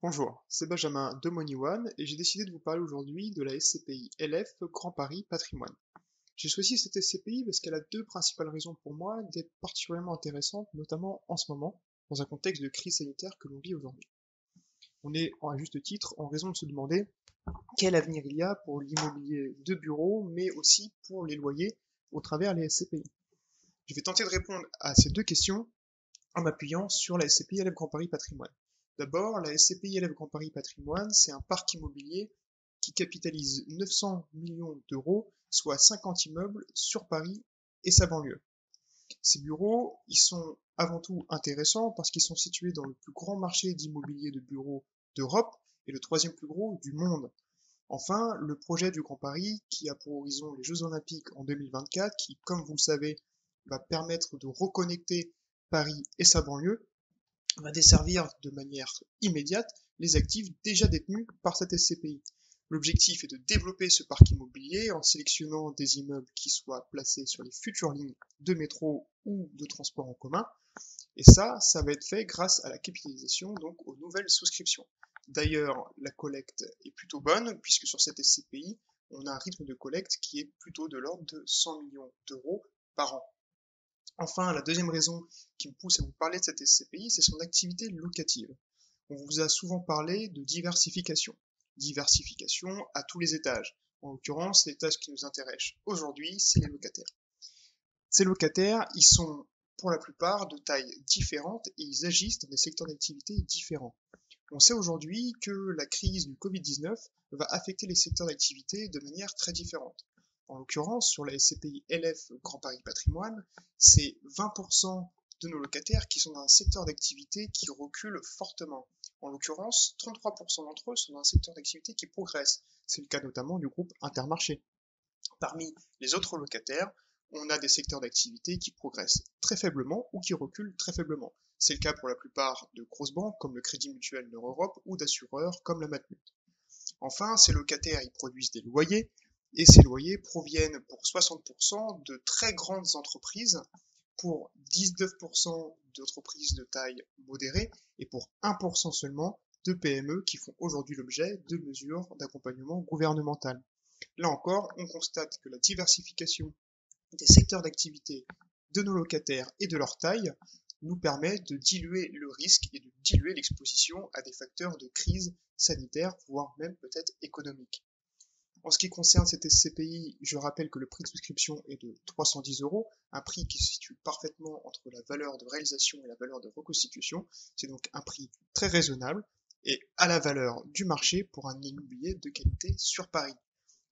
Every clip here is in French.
Bonjour, c'est Benjamin de MoneyOne et j'ai décidé de vous parler aujourd'hui de la SCPI LF Grand Paris Patrimoine. J'ai choisi cette SCPI parce qu'elle a deux principales raisons pour moi d'être particulièrement intéressante, notamment en ce moment, dans un contexte de crise sanitaire que l'on vit aujourd'hui. On est, à juste titre, en raison de se demander quel avenir il y a pour l'immobilier de bureau, mais aussi pour les loyers au travers des SCPI. Je vais tenter de répondre à ces deux questions en m'appuyant sur la SCPI LF Grand Paris Patrimoine. D'abord, la SCPI LF Grand Paris Patrimoine, c'est un parc immobilier qui capitalise 900 millions d'euros, soit 50 immeubles sur Paris et sa banlieue. Ces bureaux, ils sont avant tout intéressants parce qu'ils sont situés dans le plus grand marché d'immobilier de bureaux d'Europe et le troisième plus gros du monde. Enfin, le projet du Grand Paris, qui a pour horizon les Jeux Olympiques en 2024, qui, comme vous le savez, va permettre de reconnecter Paris et sa banlieue, va desservir de manière immédiate les actifs déjà détenus par cette SCPI. L'objectif est de développer ce parc immobilier en sélectionnant des immeubles qui soient placés sur les futures lignes de métro ou de transport en commun. Et ça va être fait grâce à la capitalisation, donc aux nouvelles souscriptions. D'ailleurs, la collecte est plutôt bonne, puisque sur cette SCPI, on a un rythme de collecte qui est plutôt de l'ordre de 100 millions d'euros par an. Enfin, la deuxième raison qui me pousse à vous parler de cette SCPI, c'est son activité locative. On vous a souvent parlé de diversification. Diversification à tous les étages. En l'occurrence, l'étage qui nous intéresse aujourd'hui, c'est les locataires. Ces locataires, ils sont pour la plupart de tailles différentes et ils agissent dans des secteurs d'activité différents. On sait aujourd'hui que la crise du Covid-19 va affecter les secteurs d'activité de manière très différente. En l'occurrence, sur la SCPI LF Grand Paris Patrimoine, c'est 20% de nos locataires qui sont dans un secteur d'activité qui recule fortement. En l'occurrence, 33% d'entre eux sont dans un secteur d'activité qui progresse. C'est le cas notamment du groupe Intermarché. Parmi les autres locataires, on a des secteurs d'activité qui progressent très faiblement ou qui reculent très faiblement. C'est le cas pour la plupart de grosses banques comme le Crédit Mutuel Nord-Europe ou d'assureurs comme la Matmut. Enfin, ces locataires y produisent des loyers et ces loyers proviennent pour 60% de très grandes entreprises, pour 19% d'entreprises de taille modérée et pour 1% seulement de PME qui font aujourd'hui l'objet de mesures d'accompagnement gouvernemental. Là encore, on constate que la diversification des secteurs d'activité de nos locataires et de leur taille nous permet de diluer le risque et de diluer l'exposition à des facteurs de crise sanitaire, voire même peut-être économique. En ce qui concerne cette SCPI, je rappelle que le prix de souscription est de 310 euros, un prix qui se situe parfaitement entre la valeur de réalisation et la valeur de reconstitution. C'est donc un prix très raisonnable et à la valeur du marché pour un immobilier de qualité sur Paris.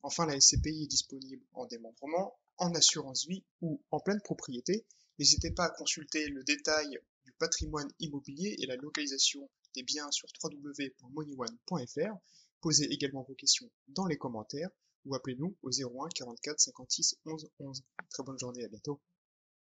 Enfin, la SCPI est disponible en démembrement, en assurance vie ou en pleine propriété. N'hésitez pas à consulter le détail du patrimoine immobilier et la localisation des biens sur www.moneyone.fr. Posez également vos questions dans les commentaires ou appelez-nous au 01 44 56 11 11. Très bonne journée, à bientôt.